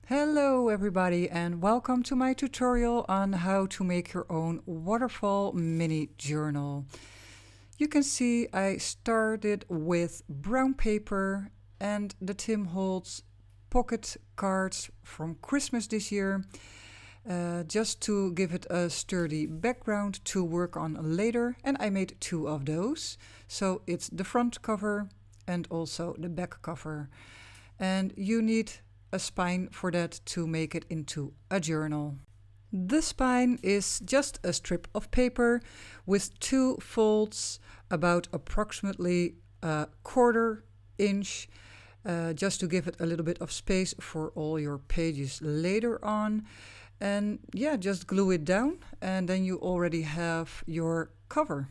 Hello everybody and welcome to my tutorial on how to make your own waterfall mini journal. You can see I started with brown paper and the Tim Holtz pocket cards from Christmas this year, just to give it a sturdy background to work on later, and I made two of those. So it's the front cover and also the back cover, and you need a spine for that to make it into a journal. The spine is just a strip of paper with two folds about approximately a quarter inch, just to give it a little bit of space for all your pages later on. And yeah, just glue it down and then you already have your cover.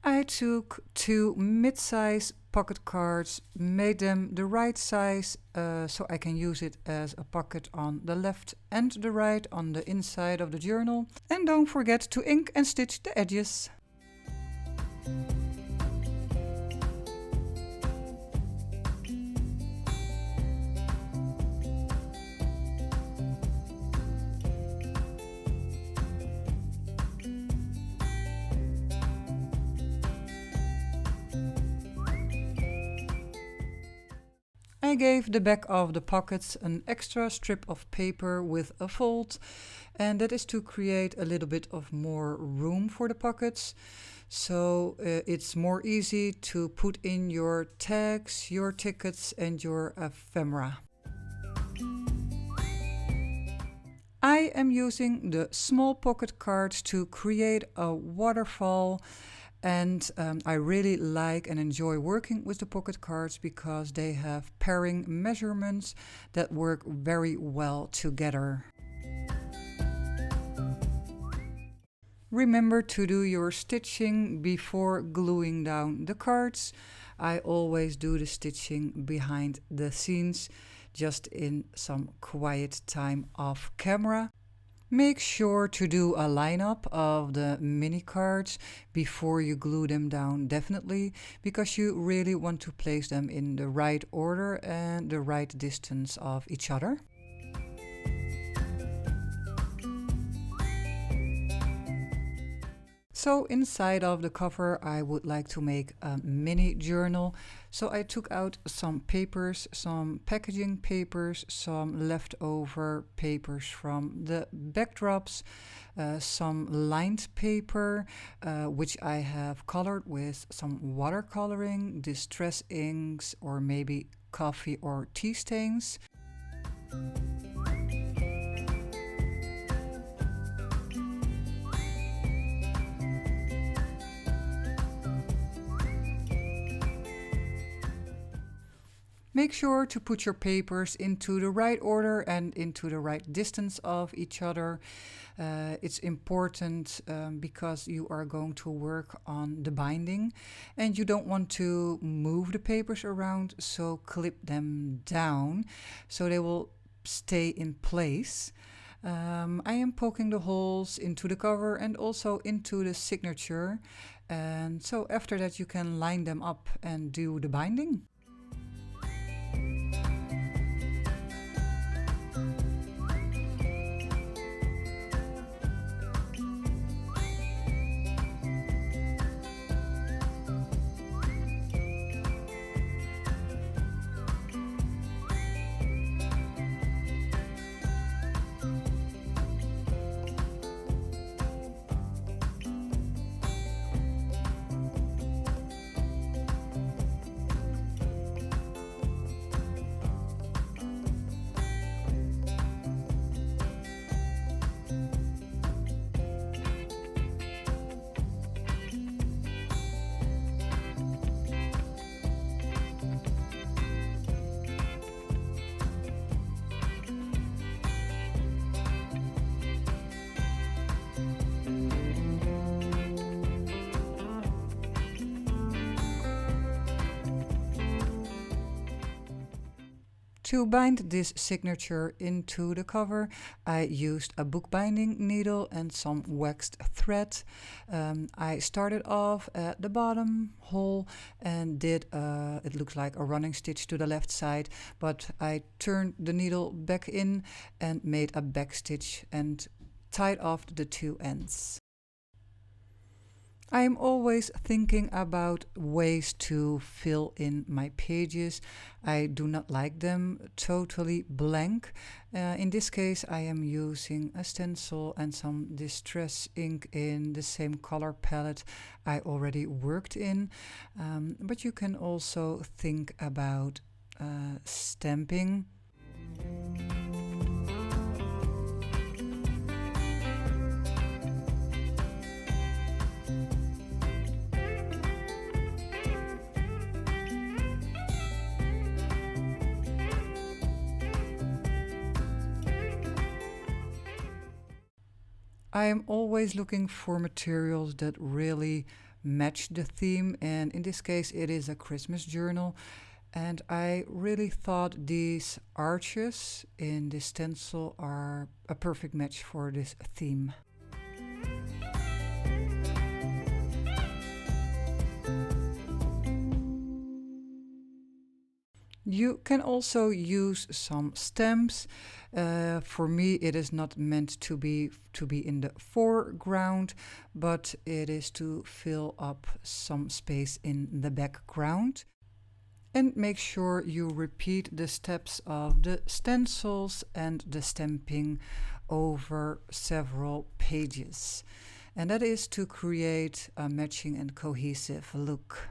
I took two mid-size pocket cards, made them the right size so I can use it as a pocket on the left and the right on the inside of the journal. And don't forget to ink and stitch the edges. I gave the back of the pockets an extra strip of paper with a fold, and that is to create a little bit of more room for the pockets, so it's more easy to put in your tags, your tickets and your ephemera. I am using the small pocket cards to create a waterfall. And I really like and enjoy working with the pocket cards because they have pairing measurements that work very well together. Remember to do your stitching before gluing down the cards. I always do the stitching behind the scenes, just in some quiet time off camera. Make sure to do a lineup of the mini cards before you glue them down, definitely, because you really want to place them in the right order and the right distance of each other. So inside of the cover I would like to make a mini journal. So I took out some papers, some packaging papers, some leftover papers from the backdrops, some lined paper, which I have colored with some watercoloring, distress inks, or maybe coffee or tea stains. Make sure to put your papers into the right order and into the right distance of each other. It's important because you are going to work on the binding and you don't want to move the papers around, so clip them down so they will stay in place. I am poking the holes into the cover and also into the signature, and so after that you can line them up and do the binding. To bind this signature into the cover, I used a bookbinding needle and some waxed thread. I started off at the bottom hole and did, it looks like a running stitch to the left side, but I turned the needle back in and made a back stitch and tied off the two ends. I am always thinking about ways to fill in my pages. I do not like them totally blank. In this case, I am using a stencil and some distress ink in the same color palette I already worked in. But you can also think about stamping. I am always looking for materials that really match the theme, and in this case it is a Christmas journal, and I really thought these arches in this stencil are a perfect match for this theme. You can also use some stamps. For me, it is not meant to be in the foreground, but it is to fill up some space in the background. And make sure you repeat the steps of the stencils and the stamping over several pages. And that is to create a matching and cohesive look.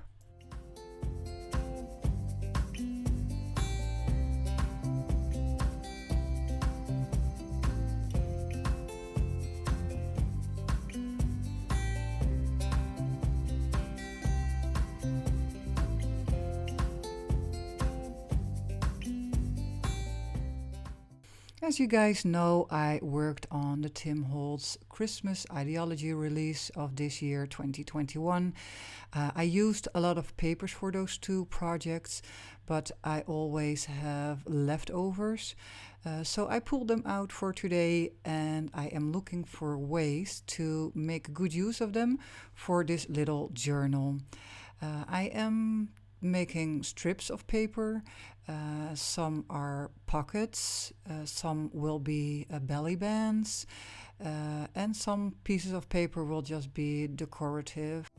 As you guys know, I worked on the Tim Holtz Christmas Ideology release of this year, 2021. I used a lot of papers for those two projects, but I always have leftovers. So I pulled them out for today, and I am looking for ways to make good use of them for this little journal. I am making strips of paper. Some are pockets, some will be belly bands, and some pieces of paper will just be decorative.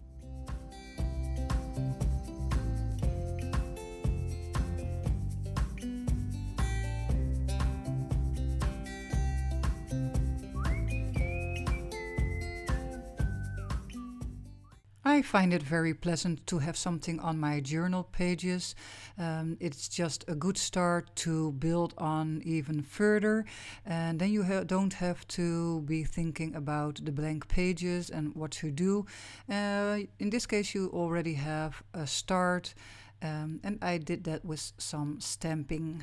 I find it very pleasant to have something on my journal pages. It's just a good start to build on even further, and then you don't have to be thinking about the blank pages and what to do. In this case, you already have a start, and I did that with some stamping.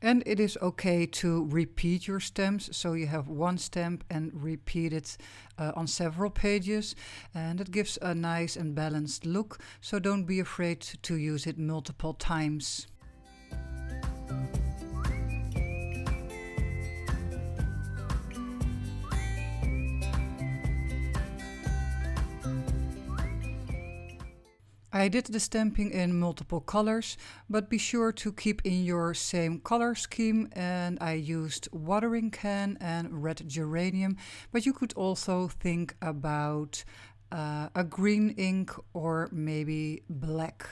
And it is okay to repeat your stamps, so you have one stamp and repeat it on several pages, and it gives a nice and balanced look, so don't be afraid to use it multiple times. I did the stamping in multiple colors, but be sure to keep in your same color scheme, and I used Watering Can and Red Geranium, but you could also think about a green ink or maybe black.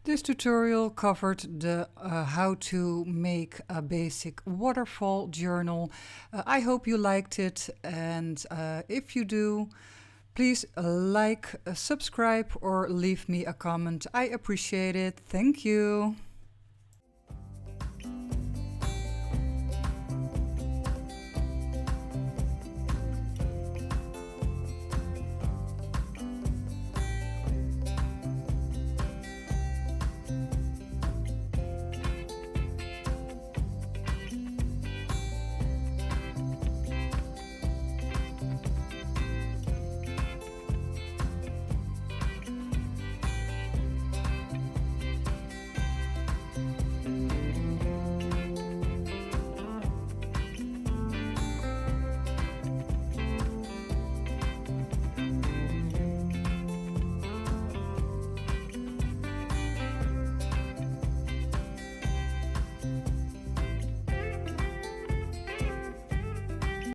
This tutorial covered the how to make a basic waterfall journal. I hope you liked it, and if you do, Please like, subscribe, or leave me a comment. I appreciate it. Thank you.